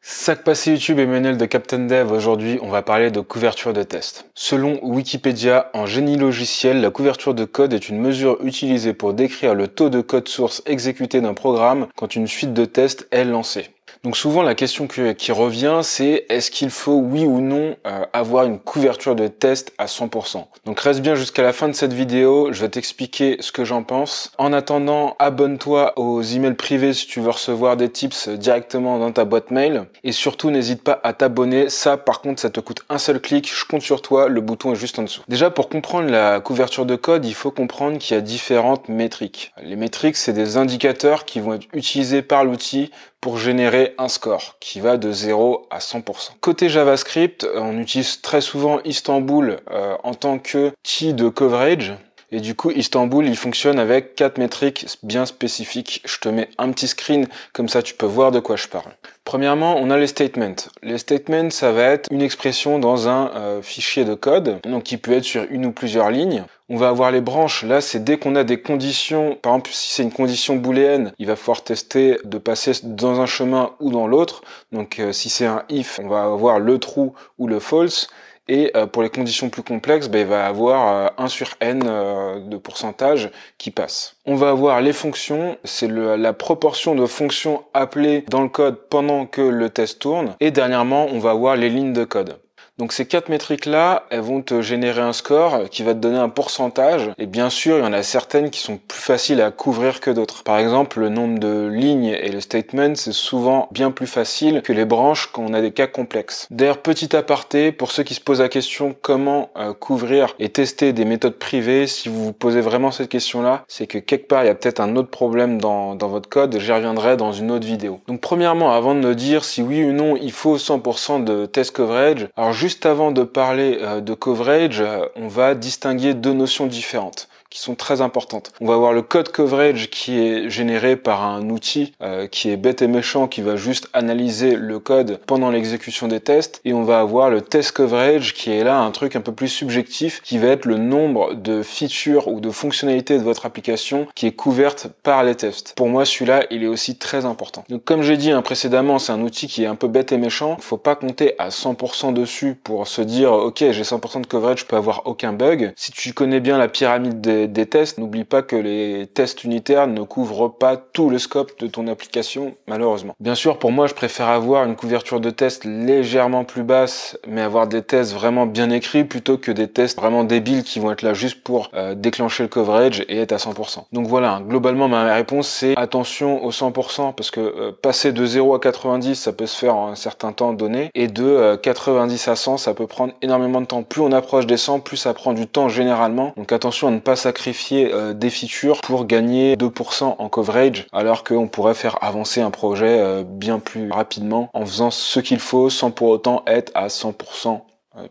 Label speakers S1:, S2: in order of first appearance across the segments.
S1: Sac passé YouTube, Emmanuel de Captain Dev. Aujourd'hui, on va parler de couverture de test. Selon Wikipédia, en génie logiciel, la couverture de code est une mesure utilisée pour décrire le taux de code source exécuté d'un programme quand une suite de tests est lancée. Donc souvent la question qui revient, c'est est-ce qu'il faut oui ou non avoir une couverture de test à 100%. Donc reste bien jusqu'à la fin de cette vidéo, je vais t'expliquer ce que j'en pense. En attendant, abonne-toi aux emails privés si tu veux recevoir des tips directement dans ta boîte mail. Et surtout n'hésite pas à t'abonner, ça par contre ça te coûte un seul clic, je compte sur toi, le bouton est juste en dessous. Déjà pour comprendre la couverture de code, il faut comprendre qu'il y a différentes métriques. Les métriques c'est des indicateurs qui vont être utilisés par l'outil pour générer un score qui va de 0 à 100%. Côté JavaScript, on utilise très souvent Istanbul en tant qu'outil de coverage. Et du coup, Istanbul, il fonctionne avec 4 métriques bien spécifiques. Je te mets un petit screen, comme ça tu peux voir de quoi je parle. Premièrement, on a les statements. Les statements, ça va être une expression dans un fichier de code, donc qui peut être sur une ou plusieurs lignes. On va avoir les branches, là c'est dès qu'on a des conditions, par exemple si c'est une condition booléenne, il va falloir tester de passer dans un chemin ou dans l'autre. Donc si c'est un if, on va avoir le true ou le false. Et pour les conditions plus complexes, il va avoir 1 sur n de pourcentage qui passe. On va avoir les fonctions, c'est la proportion de fonctions appelées dans le code pendant que le test tourne. Et dernièrement, on va avoir les lignes de code. Donc ces 4 métriques-là, elles vont te générer un score qui va te donner un pourcentage. Et bien sûr, il y en a certaines qui sont plus faciles à couvrir que d'autres. Par exemple, le nombre de lignes et le statement, c'est souvent bien plus facile que les branches quand on a des cas complexes. D'ailleurs, petit aparté, pour ceux qui se posent la question comment couvrir et tester des méthodes privées, si vous vous posez vraiment cette question-là, c'est que quelque part, il y a peut-être un autre problème dans votre code. J'y reviendrai dans une autre vidéo. Donc premièrement, avant de me dire si oui ou non il faut 100% de test coverage, alors juste avant de parler de coverage, on va distinguer deux notions différentes qui sont très importantes. On va avoir le code coverage qui est généré par un outil qui est bête et méchant, qui va juste analyser le code pendant l'exécution des tests, et on va avoir le test coverage qui est là un truc un peu plus subjectif, qui va être le nombre de features ou de fonctionnalités de votre application qui est couverte par les tests. Pour moi, celui-là, il est aussi très important. Donc comme j'ai dit précédemment, c'est un outil qui est un peu bête et méchant. Il faut pas compter à 100% dessus pour se dire ok, j'ai 100% de coverage, je peux avoir aucun bug. Si tu connais bien la pyramide des tests, n'oublie pas que les tests unitaires ne couvrent pas tout le scope de ton application, malheureusement. Bien sûr, pour moi, je préfère avoir une couverture de test légèrement plus basse, mais avoir des tests vraiment bien écrits plutôt que des tests vraiment débiles qui vont être là juste pour déclencher le coverage et être à 100%. Donc voilà, globalement, ma réponse, c'est attention au 100%, parce que passer de 0 à 90, ça peut se faire en un certain temps donné, et de 90 à 100, ça peut prendre énormément de temps. Plus on approche des 100, plus ça prend du temps généralement. Donc attention à ne pas sacrifier des features pour gagner 2% en coverage, alors qu'on pourrait faire avancer un projet bien plus rapidement en faisant ce qu'il faut sans pour autant être à 100%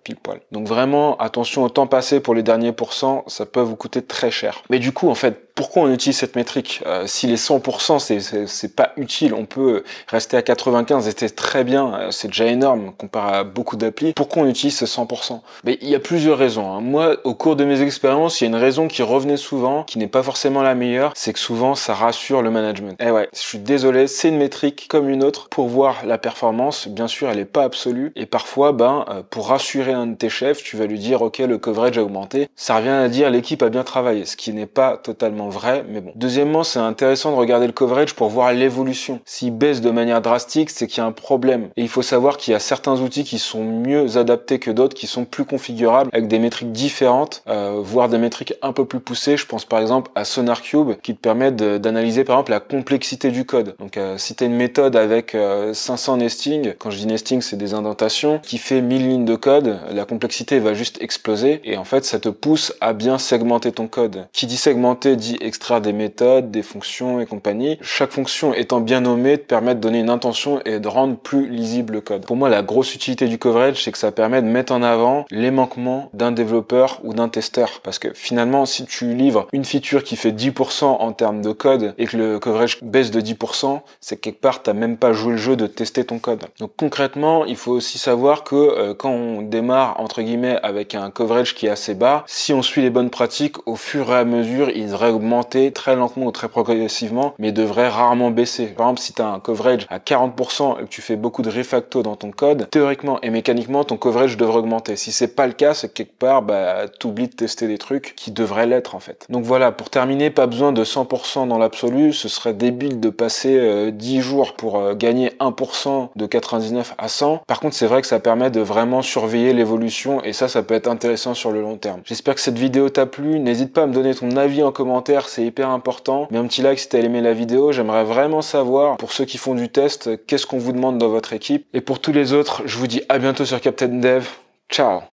S1: pile poil. Donc vraiment attention au temps passé pour les derniers pourcents, ça peut vous coûter très cher. Mais du coup en fait, pourquoi on utilise cette métrique? Si les 100% c'est pas utile, on peut rester à 95 et c'est très bien, c'est déjà énorme comparé à beaucoup d'applis. Pourquoi on utilise ce 100%? Mais il y a plusieurs raisons. Moi, au cours de mes expériences, il y a une raison qui revenait souvent, qui n'est pas forcément la meilleure, c'est que souvent ça rassure le management. Eh ouais, je suis désolé, c'est une métrique comme une autre pour voir la performance. Bien sûr, elle est pas absolue et parfois, pour rassurer un de tes chefs, tu vas lui dire ok, le coverage a augmenté. Ça revient à dire l'équipe a bien travaillé, ce qui n'est pas totalement vrai, mais bon. Deuxièmement, c'est intéressant de regarder le coverage pour voir l'évolution. S'il baisse de manière drastique, c'est qu'il y a un problème. Et il faut savoir qu'il y a certains outils qui sont mieux adaptés que d'autres, qui sont plus configurables, avec des métriques différentes, voire des métriques un peu plus poussées. Je pense par exemple à SonarCube, qui te permet d'analyser par exemple la complexité du code. Donc si tu as une méthode avec 500 nesting, quand je dis nesting, c'est des indentations, qui fait 1000 lignes de code, la complexité va juste exploser, et en fait ça te pousse à bien segmenter ton code. Qui dit segmenter dit extraire des méthodes, des fonctions et compagnie. Chaque fonction étant bien nommée te permet de donner une intention et de rendre plus lisible le code. Pour moi, la grosse utilité du coverage, c'est que ça permet de mettre en avant les manquements d'un développeur ou d'un testeur. Parce que finalement, si tu livres une feature qui fait 10% en termes de code et que le coverage baisse de 10%, c'est que quelque part, t'as même pas joué le jeu de tester ton code. Donc concrètement, il faut aussi savoir que quand on démarre, entre guillemets, avec un coverage qui est assez bas, si on suit les bonnes pratiques, au fur et à mesure, il devrait augmenter très lentement ou très progressivement, mais devrait rarement baisser. Par exemple, si tu as un coverage à 40% et que tu fais beaucoup de refacto dans ton code, théoriquement et mécaniquement, ton coverage devrait augmenter. Si c'est pas le cas, c'est que quelque part, t'oublies de tester des trucs qui devraient l'être en fait. Donc voilà, pour terminer, pas besoin de 100% dans l'absolu, ce serait débile de passer 10 jours pour gagner 1% de 99 à 100. Par contre, c'est vrai que ça permet de vraiment surveiller l'évolution et ça peut être intéressant sur le long terme. J'espère que cette vidéo t'a plu, n'hésite pas à me donner ton avis en commentaire, c'est hyper important. Mets un petit like si t'as aimé la vidéo, j'aimerais vraiment savoir, pour ceux qui font du test, qu'est-ce qu'on vous demande dans votre équipe. Et pour tous les autres, je vous dis à bientôt sur Captain Dev. Ciao!